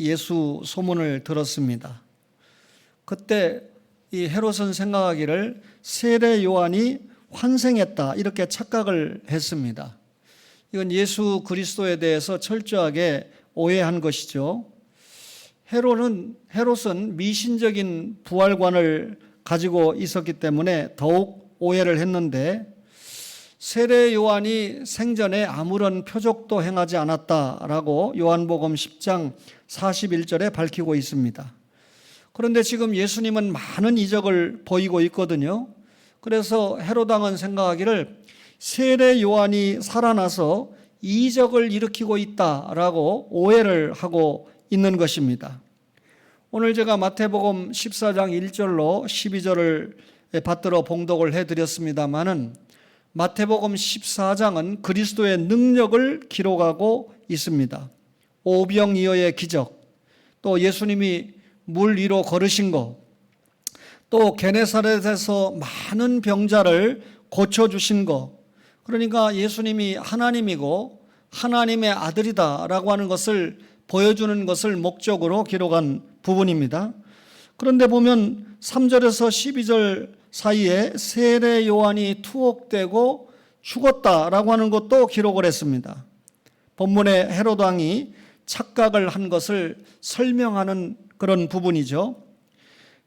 예수 소문을 들었습니다. 그때 이 헤롯은 생각하기를 세례 요한이 환생했다 이렇게 착각을 했습니다. 이건 예수 그리스도에 대해서 철저하게 오해한 것이죠. 헤롯은 미신적인 부활관을 가지고 있었기 때문에 더욱 오해를 했는데, 세례 요한이 생전에 아무런 표적도 행하지 않았다라고 요한복음 10장 41절에 밝히고 있습니다. 그런데 지금 예수님은 많은 이적을 보이고 있거든요. 그래서 헤롯 왕은 생각하기를 세례 요한이 살아나서 이적을 일으키고 있다라고 오해를 하고 있는 것입니다. 오늘 제가 마태복음 14장 1절로 12절을 받들어 봉독을 해드렸습니다마는 마태복음 14장은 그리스도의 능력을 기록하고 있습니다. 오병이어의 기적, 또 예수님이 물 위로 걸으신 것, 또 게네사렛에서 많은 병자를 고쳐주신 것, 그러니까 예수님이 하나님이고 하나님의 아들이다라고 하는 것을 보여주는 것을 목적으로 기록한 부분입니다. 그런데 보면 3절에서 12절 사이에 세례 요한이 투옥되고 죽었다라고 하는 것도 기록을 했습니다. 본문에 헤롯 왕이 착각을 한 것을 설명하는 그런 부분이죠.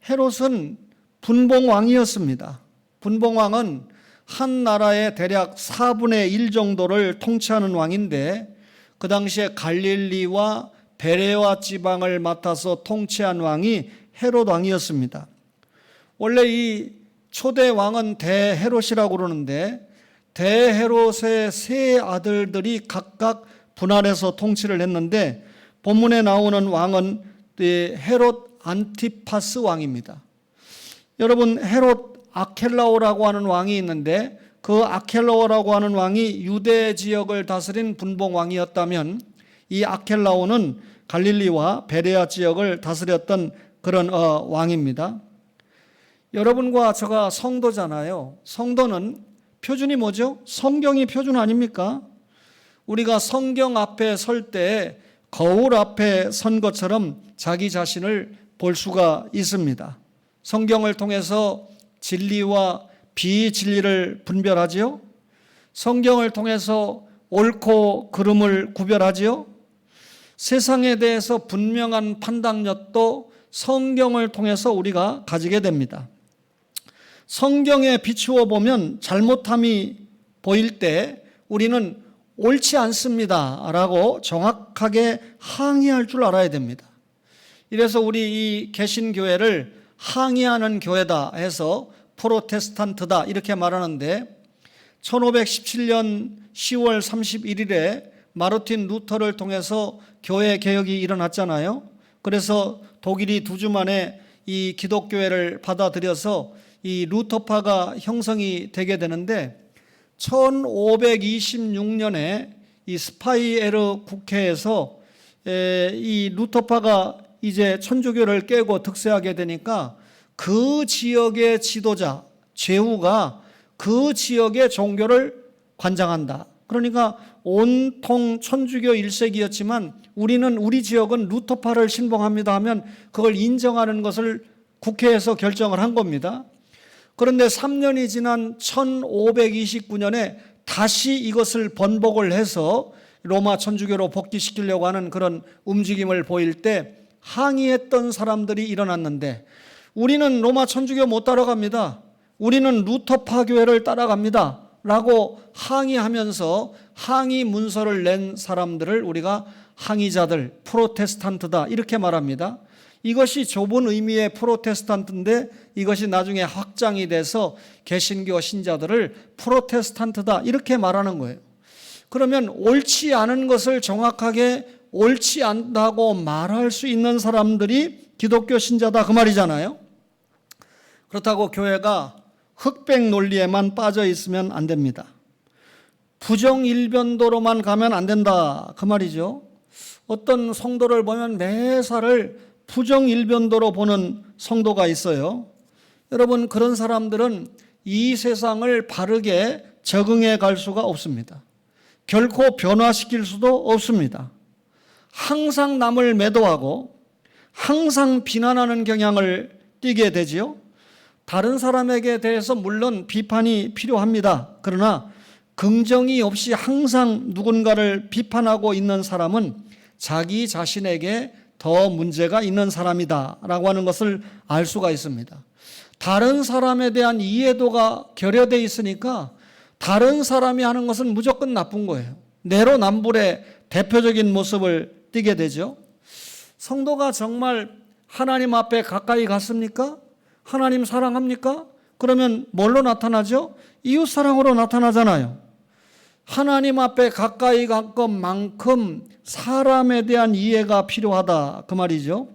헤롯은 분봉왕이었습니다. 분봉왕은 한 나라의 대략 4분의 1 정도를 통치하는 왕인데, 그 당시에 갈릴리와 베레와 지방을 맡아서 통치한 왕이 헤롯 왕이었습니다. 원래 이 초대 왕은 대헤롯이라고 그러는데, 대헤롯의 세 아들들이 각각 분할해서 통치를 했는데, 본문에 나오는 왕은 헤롯 안티파스 왕입니다. 여러분, 헤롯 아켈라오라고 하는 왕이 있는데, 그 아켈라오라고 하는 왕이 유대 지역을 다스린 분봉왕이었다면, 이 아켈라오는 갈릴리와 베레아 지역을 다스렸던 그런 왕입니다. 여러분과 저가 성도잖아요. 성도는 표준이 뭐죠? 성경이 표준 아닙니까? 우리가 성경 앞에 설 때 거울 앞에 선 것처럼 자기 자신을 볼 수가 있습니다. 성경을 통해서 진리와 비진리를 분별하지요. 성경을 통해서 옳고 그름을 구별하지요. 세상에 대해서 분명한 판단력도 성경을 통해서 우리가 가지게 됩니다. 성경에 비추어 보면 잘못함이 보일 때 우리는 옳지 않습니다 라고 정확하게 항의할 줄 알아야 됩니다. 이래서 우리 이 개신교회를 항의하는 교회다 해서 프로테스탄트다 이렇게 말하는데, 1517년 10월 31일에 마르틴 루터를 통해서 교회 개혁이 일어났잖아요. 그래서 독일이 2주 만에 이 기독교회를 받아들여서 이 루터파가 형성이 되게 되는데, 1526년에 이 스파이에르 국회에서 이 루터파가 이제 천주교를 깨고 득세하게 되니까 그 지역의 지도자, 제후가 그 지역의 종교를 관장한다. 그러니까 온통 천주교 1세기였지만 우리는 우리 지역은 루터파를 신봉합니다 하면 그걸 인정하는 것을 국회에서 결정을 한 겁니다. 그런데 3년이 지난 1529년에 다시 이것을 번복을 해서 로마 천주교로 복귀시키려고 하는 그런 움직임을 보일 때 항의했던 사람들이 일어났는데, 우리는 로마 천주교 못 따라갑니다. 우리는 루터파 교회를 따라갑니다 라고 항의하면서 항의 문서를 낸 사람들을 우리가 항의자들, 프로테스탄트다 이렇게 말합니다. 이것이 좁은 의미의 프로테스탄트인데 이것이 나중에 확장이 돼서 개신교 신자들을 프로테스탄트다 이렇게 말하는 거예요. 그러면 옳지 않은 것을 정확하게 옳지 않다고 말할 수 있는 사람들이 기독교 신자다 그 말이잖아요. 그렇다고 교회가 흑백 논리에만 빠져 있으면 안 됩니다. 부정일변도로만 가면 안 된다 그 말이죠. 어떤 성도를 보면 매사를 부정일변도로 보는 성도가 있어요. 여러분, 그런 사람들은 이 세상을 바르게 적응해 갈 수가 없습니다. 결코 변화시킬 수도 없습니다. 항상 남을 매도하고 항상 비난하는 경향을 띠게 되지요. 다른 사람에게 대해서 물론 비판이 필요합니다. 그러나 긍정이 없이 항상 누군가를 비판하고 있는 사람은 자기 자신에게 더 문제가 있는 사람이다 라고 하는 것을 알 수가 있습니다. 다른 사람에 대한 이해도가 결여되어 있으니까 다른 사람이 하는 것은 무조건 나쁜 거예요. 내로남불의 대표적인 모습을 띠게 되죠. 성도가 정말 하나님 앞에 가까이 갔습니까? 하나님 사랑합니까? 그러면 뭘로 나타나죠? 이웃사랑으로 나타나잖아요. 하나님 앞에 가까이 간 것만큼 사람에 대한 이해가 필요하다 그 말이죠.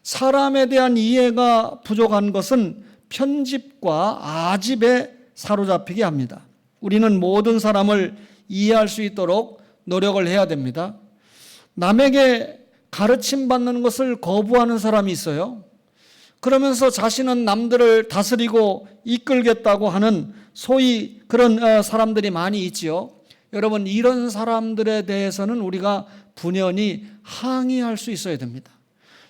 사람에 대한 이해가 부족한 것은 편집과 아집에 사로잡히게 합니다. 우리는 모든 사람을 이해할 수 있도록 노력을 해야 됩니다. 남에게 가르침 받는 것을 거부하는 사람이 있어요. 그러면서 자신은 남들을 다스리고 이끌겠다고 하는 소위 그런 사람들이 많이 있지요. 여러분, 이런 사람들에 대해서는 우리가 분연히 항의할 수 있어야 됩니다.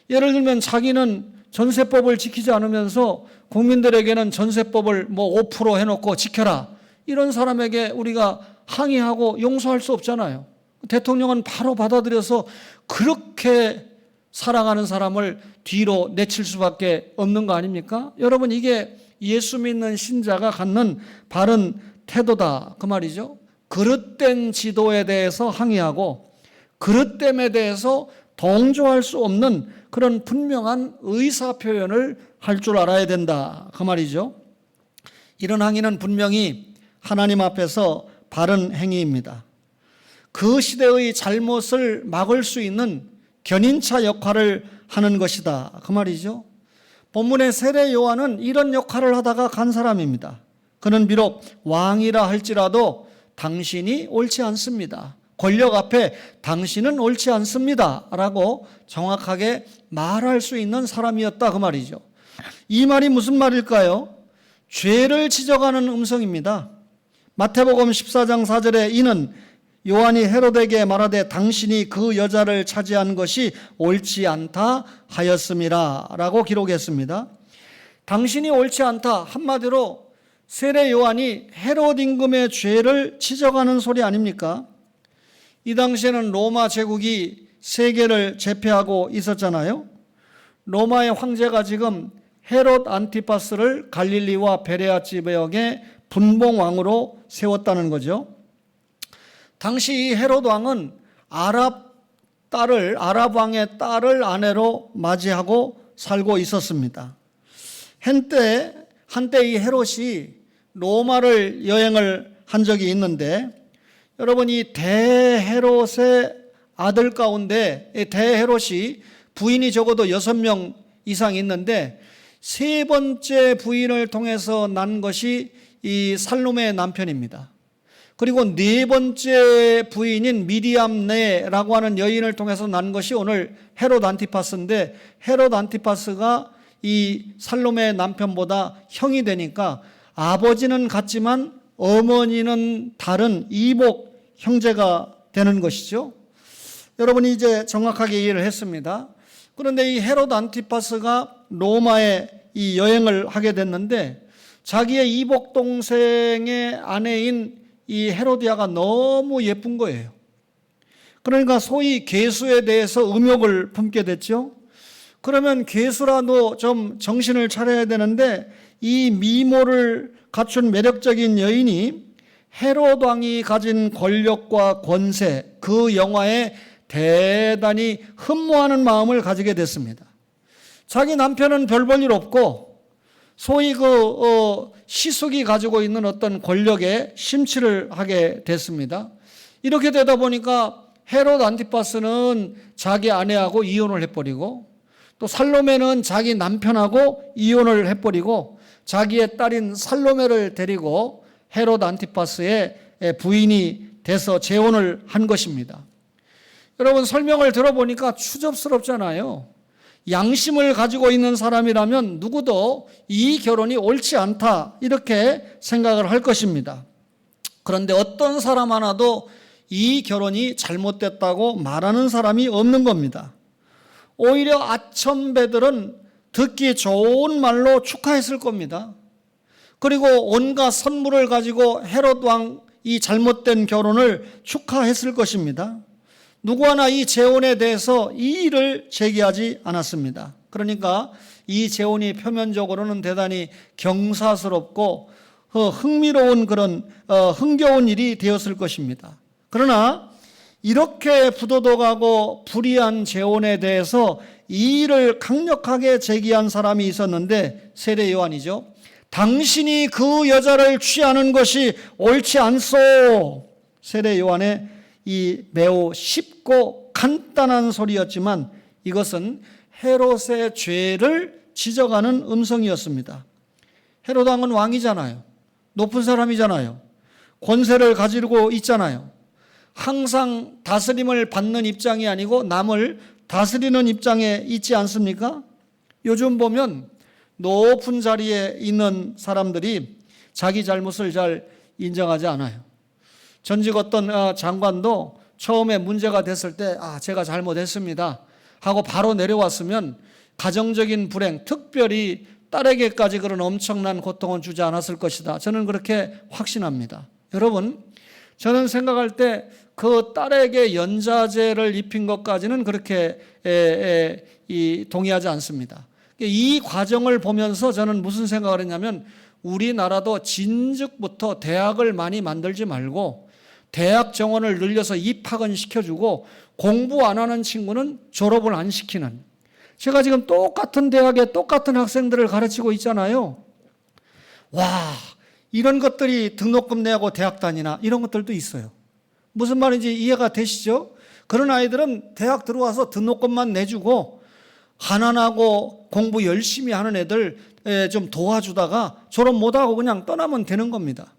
예를 들면 자기는 전세법을 지키지 않으면서 국민들에게는 전세법을 5% 해놓고 지켜라, 이런 사람에게 우리가 항의하고 용서할 수 없잖아요. 대통령은 바로 받아들여서 그렇게 사랑하는 사람을 뒤로 내칠 수밖에 없는 거 아닙니까? 여러분, 이게 예수 믿는 신자가 갖는 바른 태도다 그 말이죠. 그릇된 지도에 대해서 항의하고 그릇됨에 대해서 동조할 수 없는 그런 분명한 의사 표현을 할 줄 알아야 된다 그 말이죠. 이런 항의는 분명히 하나님 앞에서 바른 행위입니다. 그 시대의 잘못을 막을 수 있는 견인차 역할을 하는 것이다 그 말이죠. 본문의 세례 요한은 이런 역할을 하다가 간 사람입니다. 그는 비록 왕이라 할지라도 당신이 옳지 않습니다, 권력 앞에 당신은 옳지 않습니다 라고 정확하게 말할 수 있는 사람이었다 그 말이죠. 이 말이 무슨 말일까요? 죄를 지적하는 음성입니다. 마태복음 14장 4절에 이는 요한이 헤롯에게 말하되 당신이 그 여자를 차지한 것이 옳지 않다 하였음이라 라고 기록했습니다. 당신이 옳지 않다, 한마디로 세례 요한이 헤롯 임금의 죄를 지적하는 소리 아닙니까? 이 당시에는 로마 제국이 세계를 제패하고 있었잖아요. 로마의 황제가 지금 헤롯 안티파스를 갈릴리와 베레아 지역의 분봉왕으로 세웠다는 거죠. 당시 이 헤롯 왕은 아랍 왕의 딸을 아내로 맞이하고 살고 있었습니다. 한때 이 헤롯이 로마를 여행을 한 적이 있는데, 여러분, 이 대헤롯의 아들 가운데 대헤롯이 부인이 적어도 6명 이상 있는데 세 번째 부인을 통해서 난 것이 이 살로메의 남편입니다. 그리고 네 번째 부인인 미리암네라고 하는 여인을 통해서 난 것이 오늘 헤롯 안티파스인데, 헤롯 안티파스가 이 살로메의 남편보다 형이 되니까 아버지는 같지만 어머니는 다른 이복 형제가 되는 것이죠. 여러분이 이제 정확하게 이해를 했습니다. 그런데 이 헤롯 안티파스가 로마에 이 여행을 하게 됐는데 자기의 이복 동생의 아내인 이 헤로디아가 너무 예쁜 거예요. 그러니까 소위 괴수에 대해서 음욕을 품게 됐죠. 그러면 괴수라도 좀 정신을 차려야 되는데 이 미모를 갖춘 매력적인 여인이 헤롯 왕이 가진 권력과 권세, 그 영화에 대단히 흠모하는 마음을 가지게 됐습니다. 자기 남편은 별 볼 일 없고 소위 시숙이 가지고 있는 어떤 권력에 심취를 하게 됐습니다. 이렇게 되다 보니까 헤롯 안티파스는 자기 아내하고 이혼을 해버리고, 또 살로메는 자기 남편하고 이혼을 해버리고 자기의 딸인 살로메를 데리고 헤롯 안티파스의 부인이 돼서 재혼을 한 것입니다. 여러분, 설명을 들어보니까 추접스럽잖아요. 양심을 가지고 있는 사람이라면 누구도 이 결혼이 옳지 않다 이렇게 생각을 할 것입니다. 그런데 어떤 사람 하나도 이 결혼이 잘못됐다고 말하는 사람이 없는 겁니다. 오히려 아첨배들은 듣기 좋은 말로 축하했을 겁니다. 그리고 온갖 선물을 가지고 헤롯 왕 이 잘못된 결혼을 축하했을 것입니다. 누구 하나 이 재혼에 대해서 이의를 제기하지 않았습니다. 그러니까 이 재혼이 표면적으로는 대단히 경사스럽고 흥미로운 그런 흥겨운 일이 되었을 것입니다. 그러나 이렇게 부도덕하고 불의한 재혼에 대해서 이의를 강력하게 제기한 사람이 있었는데 세례 요한이죠. 당신이 그 여자를 취하는 것이 옳지 않소. 세례 요한의 이 매우 쉽고 간단한 소리였지만 이것은 헤롯의 죄를 지적하는 음성이었습니다. 헤롯 왕은 왕이잖아요. 높은 사람이잖아요. 권세를 가지고 있잖아요. 항상 다스림을 받는 입장이 아니고 남을 다스리는 입장에 있지 않습니까? 요즘 보면 높은 자리에 있는 사람들이 자기 잘못을 잘 인정하지 않아요. 전직 어떤 장관도 처음에 문제가 됐을 때 제가 잘못했습니다 하고 바로 내려왔으면 가정적인 불행, 특별히 딸에게까지 그런 엄청난 고통은 주지 않았을 것이다. 저는 그렇게 확신합니다. 여러분, 저는 생각할 때 그 딸에게 연좌제를 입힌 것까지는 그렇게 동의하지 않습니다. 이 과정을 보면서 저는 무슨 생각을 했냐면 우리나라도 진즉부터 대학을 많이 만들지 말고 대학 정원을 늘려서 입학은 시켜주고 공부 안 하는 친구는 졸업을 안 시키는, 제가 지금 똑같은 대학에 똑같은 학생들을 가르치고 있잖아요. 와, 이런 것들이 등록금 내고 대학 다니나 이런 것들도 있어요. 무슨 말인지 이해가 되시죠? 그런 아이들은 대학 들어와서 등록금만 내주고 가난하고 공부 열심히 하는 애들 좀 도와주다가 졸업 못하고 그냥 떠나면 되는 겁니다.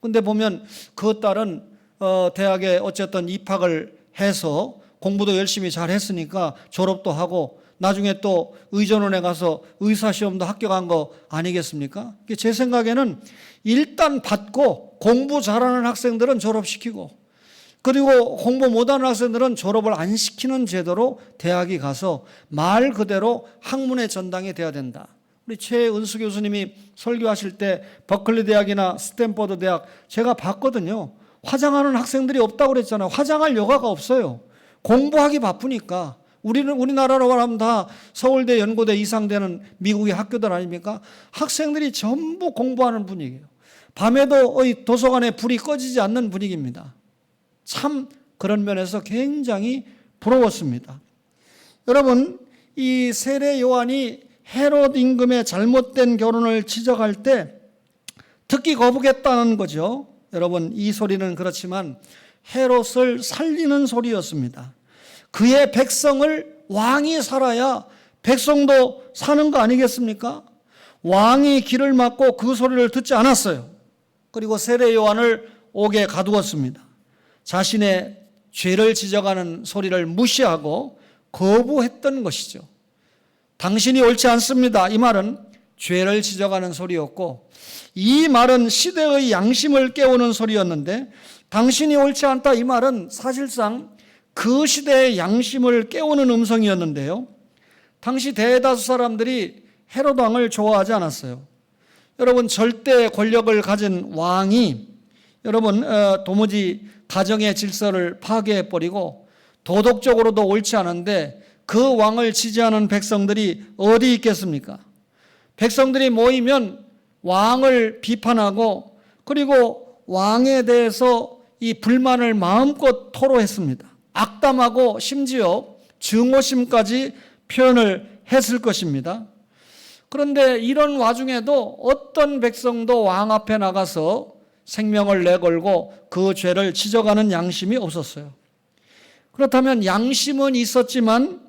근데 보면 그 딸은 대학에 어쨌든 입학을 해서 공부도 열심히 잘 했으니까 졸업도 하고 나중에 또 의전원에 가서 의사시험도 합격한 거 아니겠습니까? 제 생각에는 일단 받고 공부 잘하는 학생들은 졸업시키고 그리고 공부 못하는 학생들은 졸업을 안 시키는 제도로 대학이 가서 말 그대로 학문의 전당이 돼야 된다. 우리 최은수 교수님이 설교하실 때 버클리 대학이나 스탠퍼드 대학 제가 봤거든요. 화장하는 학생들이 없다고 그랬잖아요. 화장할 여가가 없어요. 공부하기 바쁘니까. 우리나라로 말하면 다 서울대, 연고대 이상 되는 미국의 학교들 아닙니까? 학생들이 전부 공부하는 분위기예요. 밤에도 도서관에 불이 꺼지지 않는 분위기입니다. 참 그런 면에서 굉장히 부러웠습니다. 여러분, 이 세례 요한이 헤롯 임금의 잘못된 결혼을 지적할 때 듣기 거부겠다는 거죠. 여러분, 이 소리는 그렇지만 헤롯을 살리는 소리였습니다. 그의 백성을, 왕이 살아야 백성도 사는 거 아니겠습니까? 왕이 길을 막고 그 소리를 듣지 않았어요. 그리고 세례 요한을 옥에 가두었습니다. 자신의 죄를 지적하는 소리를 무시하고 거부했던 것이죠. 당신이 옳지 않습니다. 이 말은 죄를 지적하는 소리였고 이 말은 시대의 양심을 깨우는 소리였는데 당신이 옳지 않다 이 말은 사실상 그 시대의 양심을 깨우는 음성이었는데요. 당시 대다수 사람들이 헤롯 왕을 좋아하지 않았어요. 여러분, 절대 권력을 가진 왕이 여러분 도무지 가정의 질서를 파괴해버리고 도덕적으로도 옳지 않은데 그 왕을 지지하는 백성들이 어디 있겠습니까? 백성들이 모이면 왕을 비판하고 그리고 왕에 대해서 이 불만을 마음껏 토로했습니다. 악담하고 심지어 증오심까지 표현을 했을 것입니다. 그런데 이런 와중에도 어떤 백성도 왕 앞에 나가서 생명을 내걸고 그 죄를 지적하는 양심이 없었어요. 그렇다면 양심은 있었지만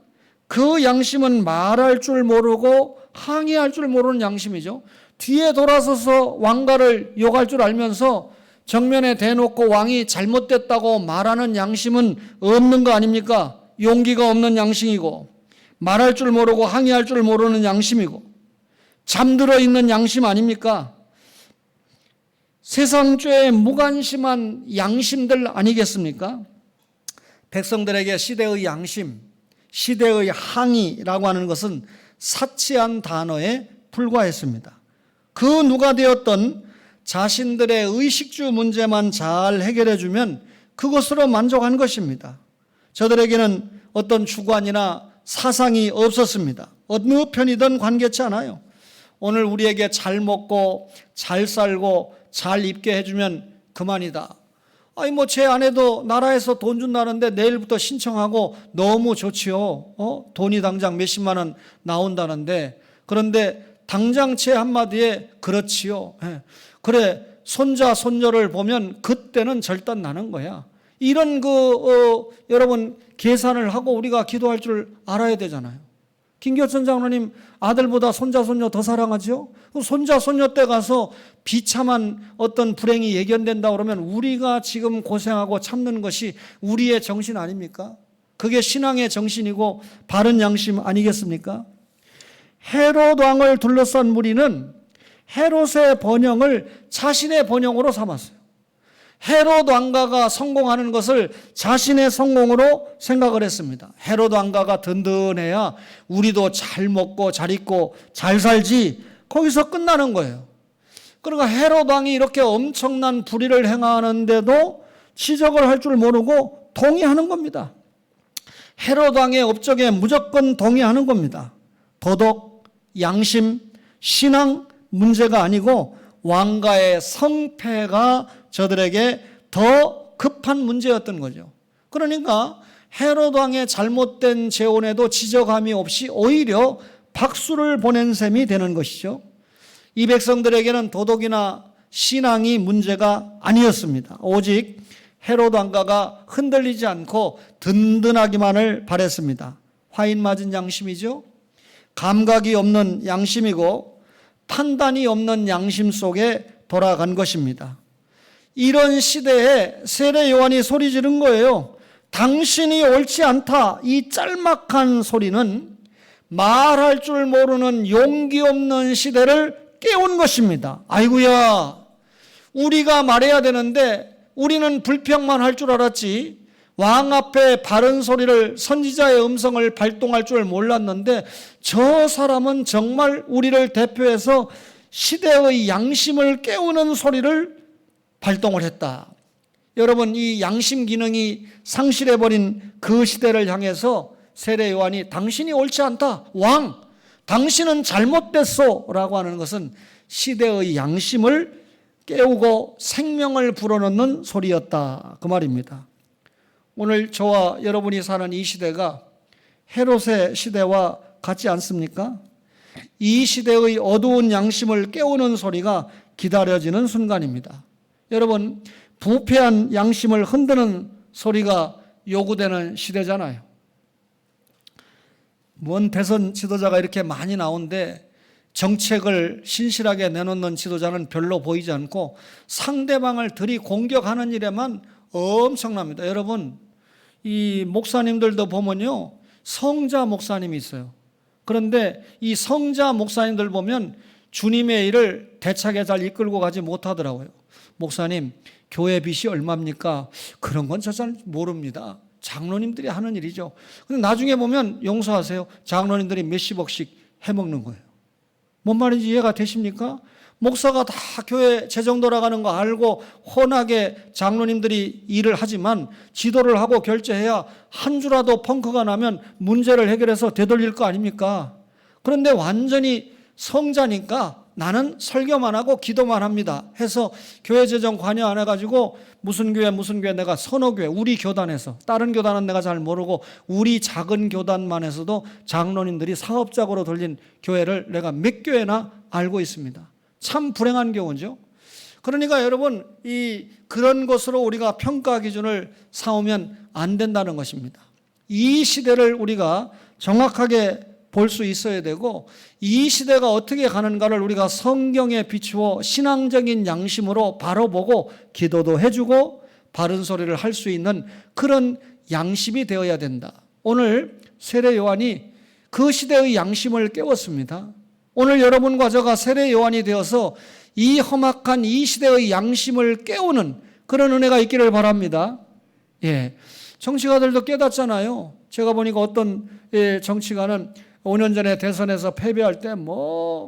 그 양심은 말할 줄 모르고 항의할 줄 모르는 양심이죠. 뒤에 돌아서서 왕가를 욕할 줄 알면서 정면에 대놓고 왕이 잘못됐다고 말하는 양심은 없는 거 아닙니까? 용기가 없는 양심이고 말할 줄 모르고 항의할 줄 모르는 양심이고 잠들어 있는 양심 아닙니까? 세상 죄에 무관심한 양심들 아니겠습니까? 백성들에게 시대의 양심, 시대의 항의라고 하는 것은 사치한 단어에 불과했습니다. 그 누가 되었던 자신들의 의식주 문제만 잘 해결해 주면 그것으로 만족한 것입니다. 저들에게는 어떤 주관이나 사상이 없었습니다. 어느 편이든 관계치 않아요. 오늘 우리에게 잘 먹고 잘 살고 잘 입게 해주면 그만이다. 아니 제 아내도 나라에서 돈 준다는데 내일부터 신청하고 너무 좋지요. 돈이 당장 몇십만 원 나온다는데, 그런데 당장 제 한마디에 그렇지요. 그래, 손자 손녀를 보면 그때는 절단 나는 거야. 이런 여러분 계산을 하고 우리가 기도할 줄 알아야 되잖아요. 김교천 장로님 아들보다 손자 손녀 더 사랑하죠? 손자 손녀 때 가서 비참한 어떤 불행이 예견된다 그러면 우리가 지금 고생하고 참는 것이 우리의 정신 아닙니까? 그게 신앙의 정신이고 바른 양심 아니겠습니까? 헤롯 왕을 둘러싼 무리는 헤롯의 번영을 자신의 번영으로 삼았어요. 헤롯 왕가가 성공하는 것을 자신의 성공으로 생각을 했습니다. 헤롯 왕가가 든든해야 우리도 잘 먹고 잘 입고 잘 살지, 거기서 끝나는 거예요. 그러니까 헤롯 왕이 이렇게 엄청난 불의를 행하는데도 지적을 할 줄 모르고 동의하는 겁니다. 헤롯 왕의 업적에 무조건 동의하는 겁니다. 도덕, 양심, 신앙 문제가 아니고 왕가의 성패가 저들에게 더 급한 문제였던 거죠. 그러니까 헤롯 왕의 잘못된 재혼에도 지적함이 없이 오히려 박수를 보낸 셈이 되는 것이죠. 이 백성들에게는 도덕이나 신앙이 문제가 아니었습니다. 오직 헤롯 왕가가 흔들리지 않고 든든하기만을 바랬습니다. 화인 맞은 양심이죠. 감각이 없는 양심이고 판단이 없는 양심 속에 돌아간 것입니다. 이런 시대에 세례 요한이 소리 지른 거예요. 당신이 옳지 않다. 이 짤막한 소리는 말할 줄 모르는 용기 없는 시대를 깨운 것입니다. 아이고야, 우리가 말해야 되는데 우리는 불평만 할 줄 알았지, 왕 앞에 바른 소리를, 선지자의 음성을 발동할 줄 몰랐는데 저 사람은 정말 우리를 대표해서 시대의 양심을 깨우는 소리를 발동을 했다. 여러분, 이 양심 기능이 상실해버린 그 시대를 향해서 세례 요한이 당신이 옳지 않다, 왕, 당신은 잘못됐소 라고 하는 것은 시대의 양심을 깨우고 생명을 불어넣는 소리였다, 그 말입니다. 오늘 저와 여러분이 사는 이 시대가 헤롯의 시대와 같지 않습니까? 이 시대의 어두운 양심을 깨우는 소리가 기다려지는 순간입니다. 여러분, 부패한 양심을 흔드는 소리가 요구되는 시대잖아요. 뭔 대선 지도자가 이렇게 많이 나오는데 정책을 신실하게 내놓는 지도자는 별로 보이지 않고 상대방을 들이공격하는 일에만 엄청납니다. 여러분, 이 목사님들도 보면요, 성자 목사님이 있어요. 그런데 이 성자 목사님들 보면 주님의 일을 대차게 잘 이끌고 가지 못하더라고요. 목사님, 교회 빚이 얼마입니까? 그런 건 저 잘 모릅니다. 장로님들이 하는 일이죠. 근데 나중에 보면 용서하세요, 장로님들이 몇십억씩 해먹는 거예요. 뭔 말인지 이해가 되십니까? 목사가 다 교회 재정 돌아가는 거 알고 훤하게 장로님들이 일을 하지만 지도를 하고 결제해야 한 주라도 펑크가 나면 문제를 해결해서 되돌릴 거 아닙니까? 그런데 완전히 성자니까 나는 설교만 하고 기도만 합니다 해서 교회 재정 관여 안 해가지고 무슨 교회 내가 선호교회, 우리 교단에서, 다른 교단은 내가 잘 모르고 우리 작은 교단만 해서도 장로님들이 사업적으로 돌린 교회를 내가 몇 교회나 알고 있습니다. 참 불행한 경우죠. 그러니까 여러분, 그런 것으로 우리가 평가 기준을 삼으면 안 된다는 것입니다. 이 시대를 우리가 정확하게 볼 수 있어야 되고, 이 시대가 어떻게 가는가를 우리가 성경에 비추어 신앙적인 양심으로 바로 보고 기도도 해주고 바른 소리를 할 수 있는 그런 양심이 되어야 된다. 오늘 세례 요한이 그 시대의 양심을 깨웠습니다. 오늘 여러분과 저가 세례 요한이 되어서 이 험악한 이 시대의 양심을 깨우는 그런 은혜가 있기를 바랍니다. 예. 정치가들도 깨닫잖아요. 제가 보니까 어떤 정치가는 5년 전에 대선에서 패배할 때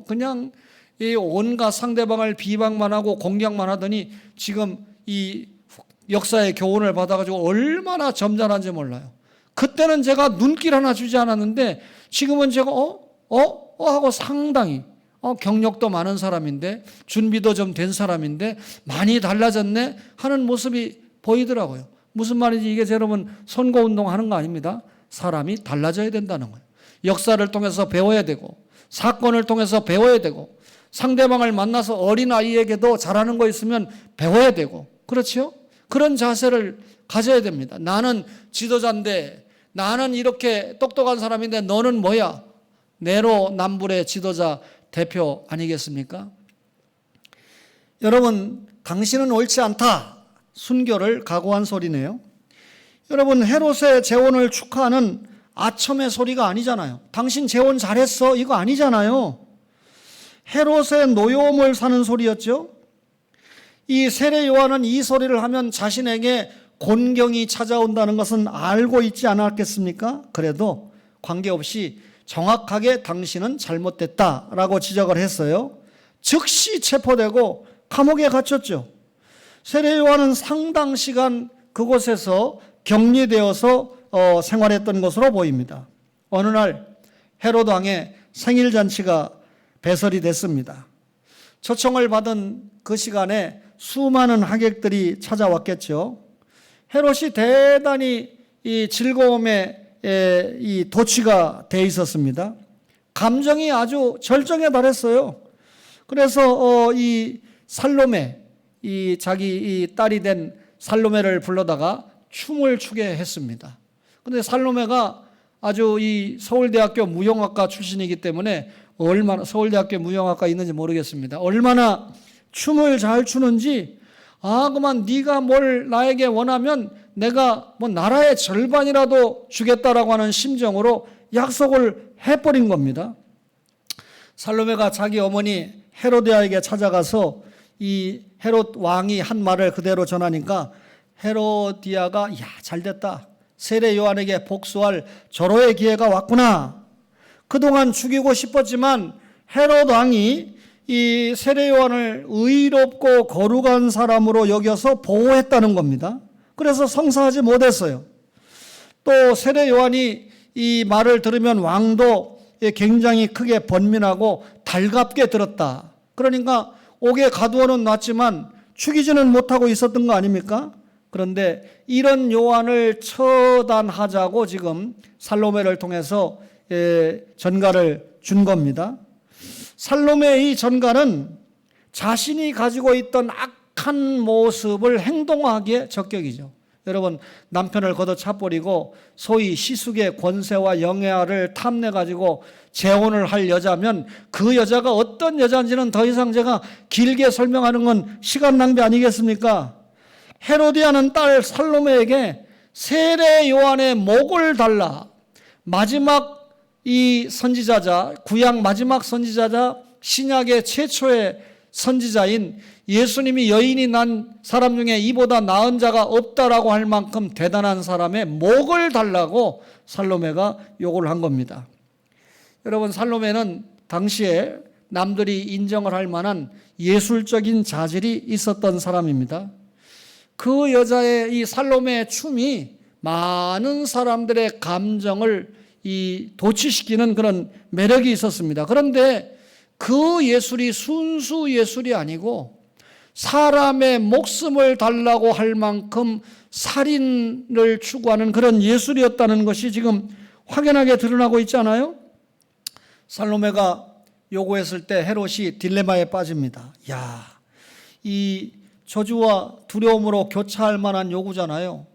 그냥 이 온갖 상대방을 비방만 하고 공격만 하더니 지금 이 역사의 교훈을 받아가지고 얼마나 점잖은지 몰라요. 그때는 제가 눈길 하나 주지 않았는데 지금은 제가 하고 상당히 경력도 많은 사람인데 준비도 좀 된 사람인데 많이 달라졌네 하는 모습이 보이더라고요. 무슨 말인지 이게 여러분 선거운동 하는 거 아닙니다. 사람이 달라져야 된다는 거예요. 역사를 통해서 배워야 되고 사건을 통해서 배워야 되고 상대방을 만나서 어린아이에게도 잘하는 거 있으면 배워야 되고 그렇죠? 그런 자세를 가져야 됩니다. 나는 지도자인데 나는 이렇게 똑똑한 사람인데 너는 뭐야? 내로남불의 지도자 대표 아니겠습니까? 여러분, 당신은 옳지 않다. 순교를 각오한 소리네요. 여러분, 헤롯의 재혼을 축하하는 아첨의 소리가 아니잖아요. 당신 재혼 잘했어 이거 아니잖아요. 헤롯의 노여움을 사는 소리였죠. 이 세례 요한은 이 소리를 하면 자신에게 곤경이 찾아온다는 것은 알고 있지 않았겠습니까? 그래도 관계없이 정확하게 당신은 잘못됐다라고 지적을 했어요. 즉시 체포되고 감옥에 갇혔죠. 세례 요한은 상당 시간 그곳에서 격리되어서 생활했던 것으로 보입니다. 어느 날 헤롯 왕의 생일 잔치가 배설이 됐습니다. 초청을 받은 그 시간에 수많은 하객들이 찾아왔겠죠. 헤롯이 대단히 이 즐거움에 이 도취가 돼 있었습니다. 감정이 아주 절정에 달했어요. 그래서 이 살로메, 이 자기 이 딸이 된 살로메를 불러다가 춤을 추게 했습니다. 그런데 살로메가 아주 이 서울대학교 무용학과 출신이기 때문에 얼마나 서울대학교 무용학과 있는지 모르겠습니다. 얼마나 춤을 잘 추는지 그만 네가 뭘 나에게 원하면 내가 나라의 절반이라도 주겠다라고 하는 심정으로 약속을 해버린 겁니다. 살로메가 자기 어머니 헤로디아에게 찾아가서 이 헤롯 왕이 한 말을 그대로 전하니까 헤로디아가 잘됐다. 세례 요한에게 복수할 절호의 기회가 왔구나. 그동안 죽이고 싶었지만 헤롯 왕이 이 세례 요한을 의롭고 거룩한 사람으로 여겨서 보호했다는 겁니다. 그래서 성사하지 못했어요. 또 세례 요한이 이 말을 들으면 왕도 굉장히 크게 번민하고 달갑게 들었다. 그러니까 옥에 가두어는 놨지만 죽이지는 못하고 있었던 거 아닙니까? 그런데 이런 요한을 처단하자고 지금 살로메를 통해서 전가를 준 겁니다. 살로메의 이 전가는 자신이 가지고 있던 악한 모습을 행동화하기에 적격이죠. 여러분, 남편을 걷어차버리고 소위 시숙의 권세와 영예를 탐내가지고 재혼을 할 여자면 그 여자가 어떤 여자인지는 더 이상 제가 길게 설명하는 건 시간 낭비 아니겠습니까? 헤로디아는 딸 살로메에게 세례 요한의 목을 달라. 마지막 이 선지자자, 구약 마지막 선지자자, 신약의 최초의 선지자인 예수님이 여인이 난 사람 중에 이보다 나은 자가 없다라고 할 만큼 대단한 사람의 목을 달라고 살로메가 요구를 한 겁니다. 여러분, 살로메는 당시에 남들이 인정을 할 만한 예술적인 자질이 있었던 사람입니다. 그 여자의 이 살로메의 춤이 많은 사람들의 감정을 도취시키는 그런 매력이 있었습니다. 그런데 그 예술이 순수 예술이 아니고 사람의 목숨을 달라고 할 만큼 살인을 추구하는 그런 예술이었다는 것이 지금 확연하게 드러나고 있잖아요. 살로메가 요구했을 때 헤롯이 딜레마에 빠집니다. 이 저주와 두려움으로 교차할 만한 요구잖아요.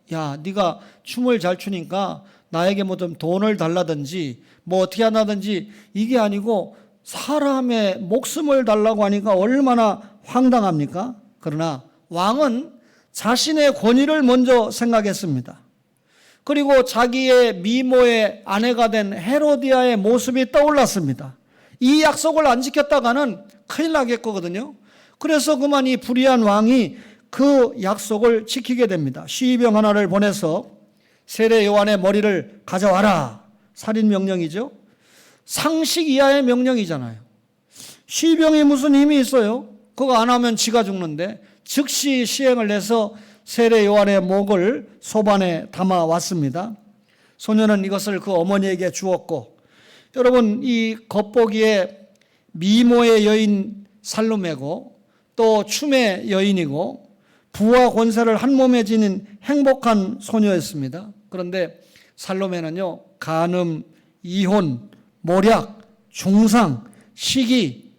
네가 춤을 잘 추니까 나에게 좀 돈을 달라든지 어떻게 하나든지 이게 아니고 사람의 목숨을 달라고 하니까 얼마나 황당합니까? 그러나 왕은 자신의 권위를 먼저 생각했습니다. 그리고 자기의 미모의 아내가 된 헤로디아의 모습이 떠올랐습니다. 이 약속을 안 지켰다가는 큰일 나겠거든요. 그래서 그만 이 불의한 왕이 그 약속을 지키게 됩니다. 시병 하나를 보내서 세례 요한의 머리를 가져와라. 살인 명령이죠. 상식 이하의 명령이잖아요. 시병이 무슨 힘이 있어요? 그거 안 하면 지가 죽는데 즉시 시행을 해서 세례 요한의 목을 소반에 담아 왔습니다. 소녀는 이것을 그 어머니에게 주었고, 여러분, 이 겉보기에 미모의 여인 살로메고 또 춤의 여인이고 부와 권세를 한 몸에 지닌 행복한 소녀였습니다. 그런데 살로메는요, 간음, 이혼, 모략, 중상, 시기,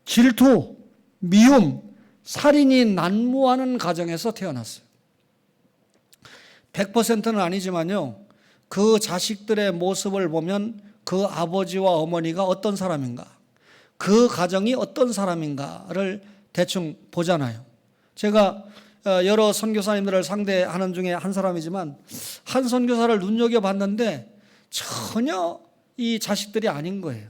질투, 미움, 살인이 난무하는 가정에서 태어났어요. 100%는 아니지만요, 그 자식들의 모습을 보면 그 아버지와 어머니가 어떤 사람인가, 그 가정이 어떤 사람인가를 대충 보잖아요. 제가 여러 선교사님들을 상대하는 중에 한 사람이지만 한 선교사를 눈여겨봤는데 전혀 이 자식들이 아닌 거예요.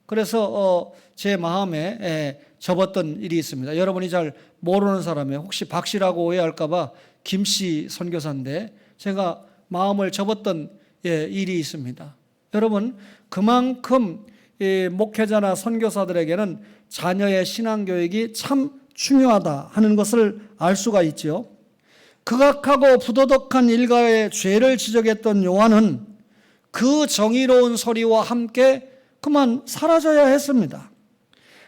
그래서 제 마음에 접었던 일이 있습니다. 여러분이 잘 모르는 사람이에요. 혹시 박 씨라고 오해할까 봐 김씨 선교사인데 제가 마음을 접었던 일이 있습니다. 여러분, 그만큼 목회자나 선교사들에게는 자녀의 신앙교육이 참 중요하다 하는 것을 알 수가 있죠. 극악하고 부도덕한 일가의 죄를 지적했던 요한은 그 정의로운 소리와 함께 그만 사라져야 했습니다.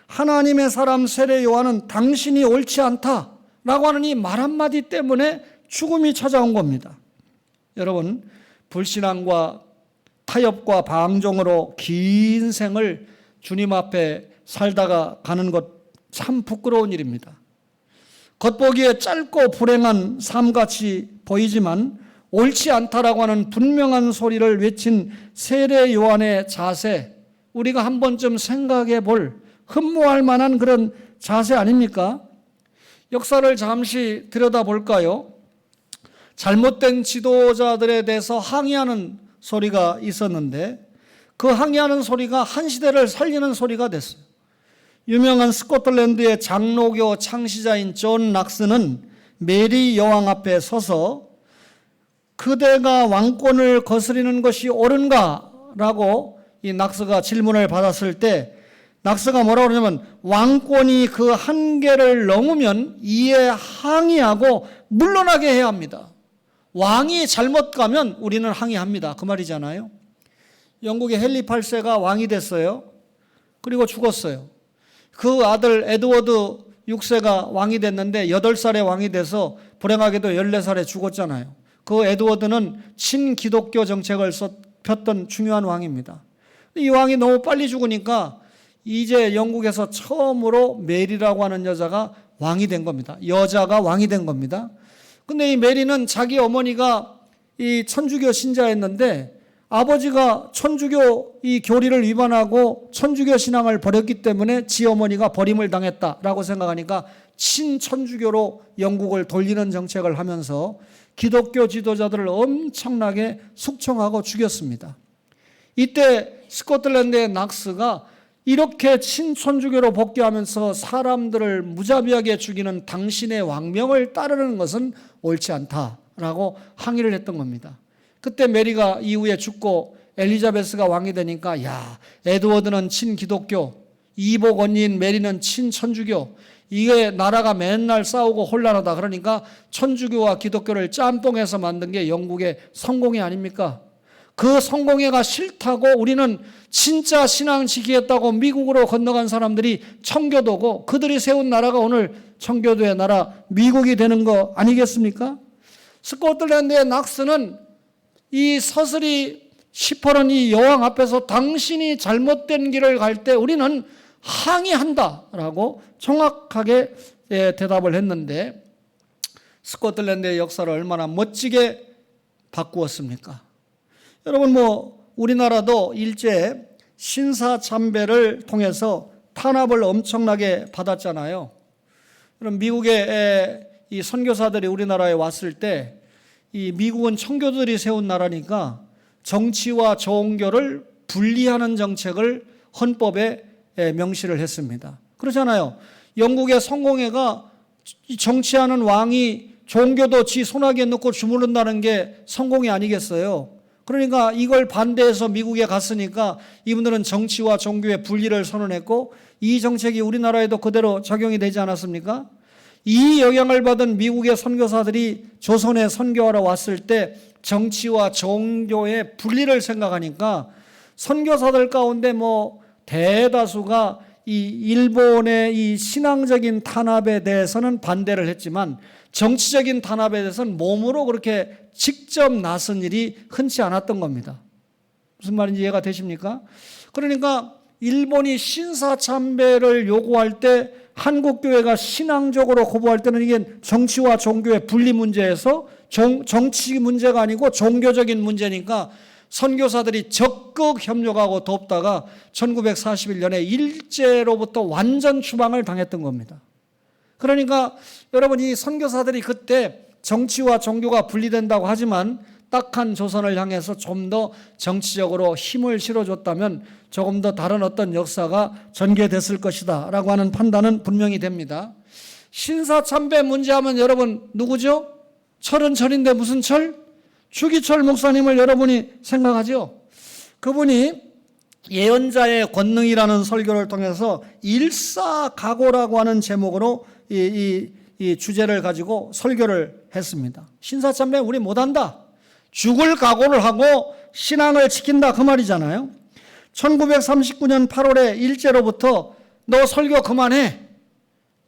하나님의 사람 세례 요한은 당신이 옳지 않다라고 하는 이 말 한마디 때문에 죽음이 찾아온 겁니다. 여러분, 불신앙과 타협과 방종으로 긴 생을 주님 앞에 살다가 가는 것 참 부끄러운 일입니다. 겉보기에 짧고 불행한 삶같이 보이지만 옳지 않다라고 하는 분명한 소리를 외친 세례 요한의 자세, 우리가 한 번쯤 생각해 볼 흠모할 만한 그런 자세 아닙니까? 역사를 잠시 들여다볼까요? 잘못된 지도자들에 대해서 항의하는 소리가 있었는데 그 항의하는 소리가 한 시대를 살리는 소리가 됐어요. 유명한 스코틀랜드의 장로교 창시자인 존 낙스는 메리 여왕 앞에 서서 그대가 왕권을 거스리는 것이 옳은가? 라고 이 낙스가 질문을 받았을 때 낙스가 뭐라고 그러냐면 왕권이 그 한계를 넘으면 이에 항의하고 물러나게 해야 합니다. 왕이 잘못 가면 우리는 항의합니다. 그 말이잖아요. 영국의 헨리 8세가 왕이 됐어요. 그리고 죽었어요. 그 아들 에드워드 6세가 왕이 됐는데 8살에 왕이 돼서 불행하게도 14살에 죽었잖아요. 그 에드워드는 친기독교 정책을 폈던 중요한 왕입니다. 이 왕이 너무 빨리 죽으니까 이제 영국에서 처음으로 메리라고 하는 여자가 왕이 된 겁니다. 여자가 왕이 된 겁니다. 근데 이 메리는 자기 어머니가 이 천주교 신자였는데 아버지가 천주교 이 교리를 위반하고 천주교 신앙을 버렸기 때문에 지 어머니가 버림을 당했다라고 생각하니까 친천주교로 영국을 돌리는 정책을 하면서 기독교 지도자들을 엄청나게 숙청하고 죽였습니다. 이때 스코틀랜드의 낙스가 이렇게 친천주교로 복귀하면서 사람들을 무자비하게 죽이는 당신의 왕명을 따르는 것은 옳지 않다라고 항의를 했던 겁니다. 그때 메리가 이후에 죽고 엘리자베스가 왕이 되니까 야, 에드워드는 친기독교, 이복 언니인 메리는 친천주교, 이게 나라가 맨날 싸우고 혼란하다. 그러니까 천주교와 기독교를 짬뽕해서 만든 게 영국의 성공회 아닙니까? 그 성공회가 싫다고 우리는 진짜 신앙 지키겠다고 미국으로 건너간 사람들이 청교도고 그들이 세운 나라가 오늘 청교도의 나라 미국이 되는 거 아니겠습니까? 스코틀랜드의 낙스는 이 서슬이 시퍼런 이 여왕 앞에서 당신이 잘못된 길을 갈 때 우리는 항의한다라고 정확하게 대답을 했는데 스코틀랜드의 역사를 얼마나 멋지게 바꾸었습니까? 여러분 우리나라도 일제 신사참배를 통해서 탄압을 엄청나게 받았잖아요. 그럼 미국의 이 선교사들이 우리나라에 왔을 때 이 미국은 청교도들이 세운 나라니까 정치와 종교를 분리하는 정책을 헌법에 명시를 했습니다. 그렇잖아요. 영국의 성공회가 정치하는 왕이 종교도 지 손아귀에 넣고 주무른다는 게 성공이 아니겠어요? 그러니까 이걸 반대해서 미국에 갔으니까 이분들은 정치와 종교의 분리를 선언했고, 이 정책이 우리나라에도 그대로 적용이 되지 않았습니까? 이 영향을 받은 미국의 선교사들이 조선에 선교하러 왔을 때 정치와 종교의 분리를 생각하니까 선교사들 가운데 대다수가 이 일본의 이 신앙적인 탄압에 대해서는 반대를 했지만 정치적인 탄압에 대해서는 몸으로 그렇게 직접 나선 일이 흔치 않았던 겁니다. 무슨 말인지 이해가 되십니까? 그러니까 일본이 신사참배를 요구할 때 한국 교회가 신앙적으로 거부할 때는 이게 정치와 종교의 분리 문제에서 정치 문제가 아니고 종교적인 문제니까 선교사들이 적극 협력하고 돕다가 1941년에 일제로부터 완전 추방을 당했던 겁니다. 그러니까 여러분, 이 선교사들이 그때 정치와 종교가 분리된다고 하지만 딱한 조선을 향해서 좀 더 정치적으로 힘을 실어줬다면 조금 더 다른 어떤 역사가 전개됐을 것이다 라고 하는 판단은 분명히 됩니다. 신사참배 문제하면 여러분 누구죠? 철은 철인데 무슨 철? 주기철 목사님을 여러분이 생각하죠? 그분이 예언자의 권능이라는 설교를 통해서 일사각오라고 하는 제목으로 이 주제를 가지고 설교를 했습니다. 신사참배 우리 못한다. 죽을 각오를 하고 신앙을 지킨다, 그 말이잖아요. 1939년 8월에 일제로부터 너 설교 그만해.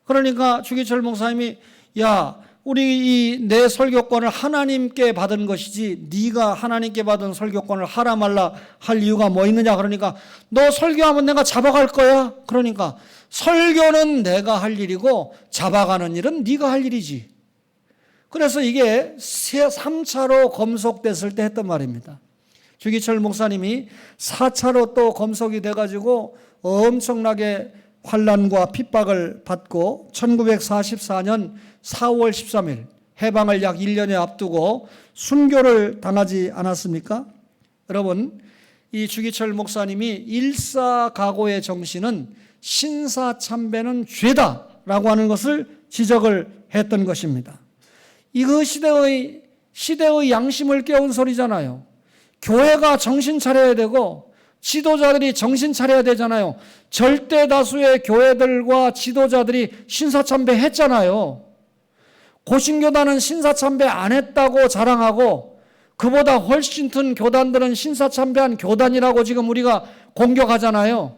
그러니까 주기철 목사님이 야, 우리 내 설교권을 하나님께 받은 것이지 네가 하나님께 받은 설교권을 하라 말라 할 이유가 뭐 있느냐. 그러니까 너 설교하면 내가 잡아갈 거야. 그러니까 설교는 내가 할 일이고 잡아가는 일은 네가 할 일이지. 그래서 이게 3차로 검속됐을 때 했던 말입니다. 주기철 목사님이 4차로 또 검속이 돼가지고 엄청나게 환난과 핍박을 받고 1944년 4월 13일 해방을 약 1년에 앞두고 순교를 당하지 않았습니까? 여러분, 이 주기철 목사님이 일사각오의 정신은 신사참배는 죄다라고 하는 것을 지적을 했던 것입니다. 이거 시대의 양심을 깨운 소리잖아요. 교회가 정신 차려야 되고 지도자들이 정신 차려야 되잖아요. 절대 다수의 교회들과 지도자들이 신사참배 했잖아요. 고신교단은 신사참배 안 했다고 자랑하고 그보다 훨씬 큰 교단들은 신사참배한 교단이라고 지금 우리가 공격하잖아요.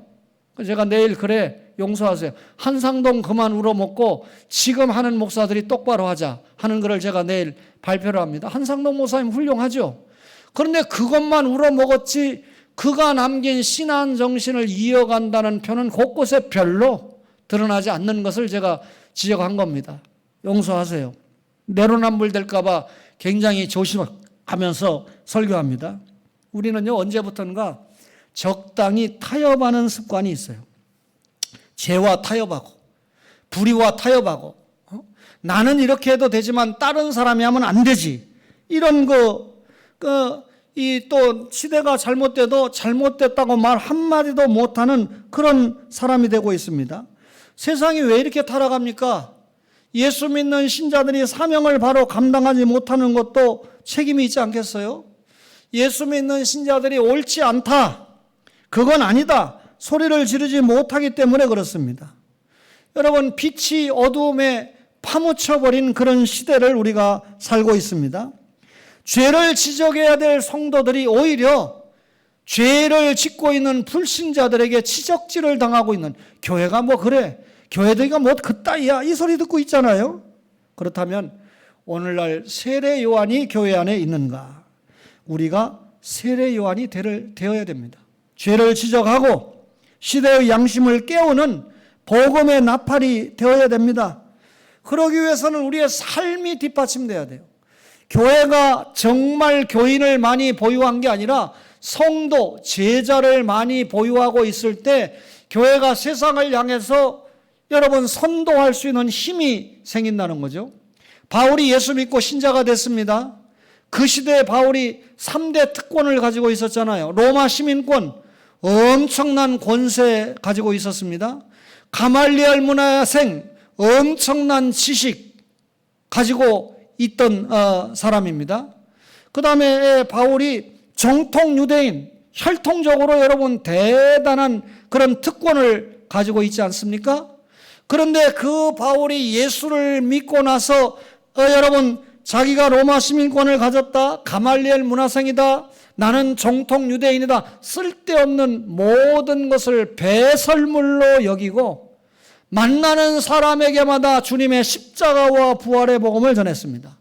제가 내일 그래, 용서하세요. 한상동 그만 울어먹고 지금 하는 목사들이 똑바로 하자 하는 글을 제가 내일 발표를 합니다. 한상동 목사님 훌륭하죠. 그런데 그것만 울어먹었지 그가 남긴 신앙 정신을 이어간다는 표는 곳곳에 별로 드러나지 않는 것을 제가 지적한 겁니다. 용서하세요. 내로남불 될까 봐 굉장히 조심하면서 설교합니다. 우리는요, 언제부턴가 적당히 타협하는 습관이 있어요. 죄와 타협하고 불의와 타협하고 나는 이렇게 해도 되지만 다른 사람이 하면 안 되지. 이런 또 시대가 잘못돼도 잘못됐다고 말 한마디도 못하는 그런 사람이 되고 있습니다. 세상이 왜 이렇게 타락합니까? 예수 믿는 신자들이 사명을 바로 감당하지 못하는 것도 책임이 있지 않겠어요? 예수 믿는 신자들이 옳지 않다, 그건 아니다 소리를 지르지 못하기 때문에 그렇습니다. 여러분, 빛이 어두움에 파묻혀버린 그런 시대를 우리가 살고 있습니다. 죄를 지적해야 될 성도들이 오히려 죄를 짓고 있는 불신자들에게 지적질을 당하고 있는, 교회가 뭐 그래, 교회들이가 뭐 그따위야, 이 소리 듣고 있잖아요. 그렇다면 오늘날 세례 요한이 교회 안에 있는가? 우리가 세례 요한이 되어야 됩니다. 죄를 지적하고 시대의 양심을 깨우는 복음의 나팔이 되어야 됩니다. 그러기 위해서는 우리의 삶이 뒷받침돼야 돼요. 교회가 정말 교인을 많이 보유한 게 아니라 성도, 제자를 많이 보유하고 있을 때 교회가 세상을 향해서 여러분 선도할 수 있는 힘이 생긴다는 거죠. 바울이 예수 믿고 신자가 됐습니다. 그 시대에 바울이 3대 특권을 가지고 있었잖아요. 로마 시민권, 엄청난 권세 가지고 있었습니다. 가말리엘 문화생, 엄청난 지식 가지고 있던 사람입니다. 그 다음에 바울이 정통 유대인, 혈통적으로 여러분 대단한 그런 특권을 가지고 있지 않습니까? 그런데 그 바울이 예수를 믿고 나서 여러분 자기가 로마 시민권을 가졌다, 가말리엘 문화생이다, 나는 정통 유대인이다, 쓸데없는 모든 것을 배설물로 여기고 만나는 사람에게마다 주님의 십자가와 부활의 복음을 전했습니다.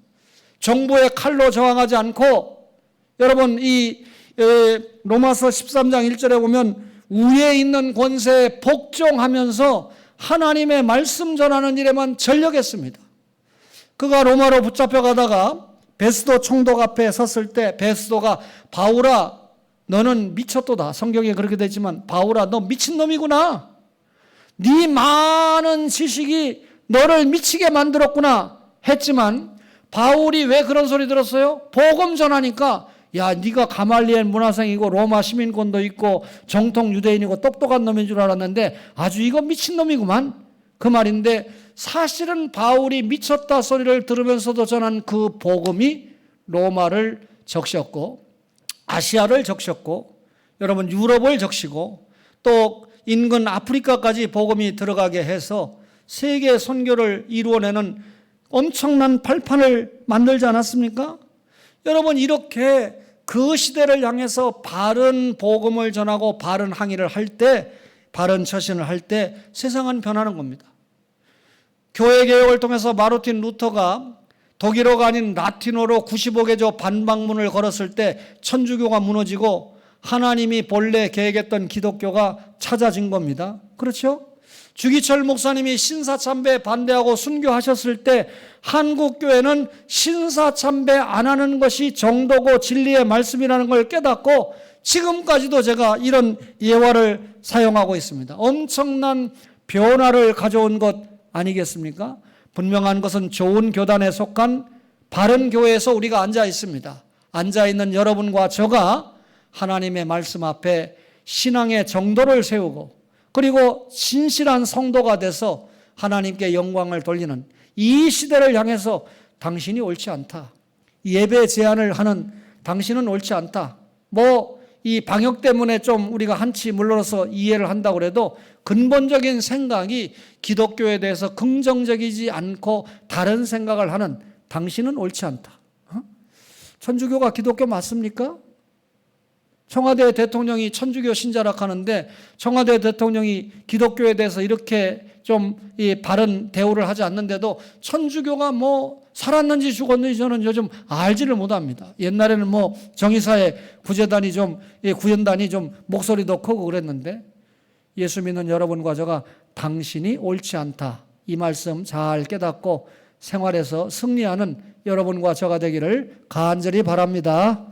정부의 칼로 저항하지 않고, 여러분 이 로마서 13장 1절에 보면 위에 있는 권세에 복종하면서 하나님의 말씀 전하는 일에만 전력했습니다. 그가 로마로 붙잡혀가다가 베스도 총독 앞에 섰을 때 베스도가 바울아 너는 미쳤도다. 성경에 그렇게 되지만 바울아 너 미친놈이구나. 네 많은 지식이 너를 미치게 만들었구나 했지만 바울이 왜 그런 소리 들었어요? 복음 전하니까 야 네가 가말리엘 문화생이고 로마 시민권도 있고 정통 유대인이고 똑똑한 놈인 줄 알았는데 아주 이거 미친놈이구만 그 말인데 사실은 바울이 미쳤다 소리를 들으면서도 전한 그 복음이 로마를 적셨고 아시아를 적셨고 여러분 유럽을 적시고 또 인근 아프리카까지 복음이 들어가게 해서 세계 선교를 이루어내는 엄청난 발판을 만들지 않았습니까? 여러분 이렇게 그 시대를 향해서 바른 복음을 전하고 바른 항의를 할 때, 바른 처신을 할 때 세상은 변하는 겁니다. 교회 개혁을 통해서 마르틴 루터가 독일어가 아닌 라틴어로 95개조 반박문을 걸었을 때 천주교가 무너지고 하나님이 본래 계획했던 기독교가 찾아진 겁니다. 그렇죠? 주기철 목사님이 신사참배 반대하고 순교하셨을 때 한국교회는 신사참배 안 하는 것이 정도고 진리의 말씀이라는 걸 깨닫고 지금까지도 제가 이런 예화를 사용하고 있습니다. 엄청난 변화를 가져온 것 아니겠습니까? 분명한 것은 좋은 교단에 속한 바른 교회에서 우리가 앉아 있습니다. 앉아 있는 여러분과 저가 하나님의 말씀 앞에 신앙의 정도를 세우고 그리고 진실한 성도가 돼서 하나님께 영광을 돌리는 이 시대를 향해서 당신이 옳지 않다. 예배 제한을 하는 당신은 옳지 않다. 이 방역 때문에 좀 우리가 한치 물러서 이해를 한다고 해도 근본적인 생각이 기독교에 대해서 긍정적이지 않고 다른 생각을 하는 당신은 옳지 않다. 천주교가 기독교 맞습니까? 청와대 대통령이 천주교 신자라 하는데 청와대 대통령이 기독교에 대해서 이렇게 좀 바른 대우를 하지 않는데도 천주교가 살았는지 죽었는지 저는 요즘 알지를 못합니다. 옛날에는 정의사회 구제단이 구연단이 좀 목소리도 크고 그랬는데 예수 믿는 여러분과 제가 당신이 옳지 않다. 이 말씀 잘 깨닫고 생활에서 승리하는 여러분과 저가 되기를 간절히 바랍니다.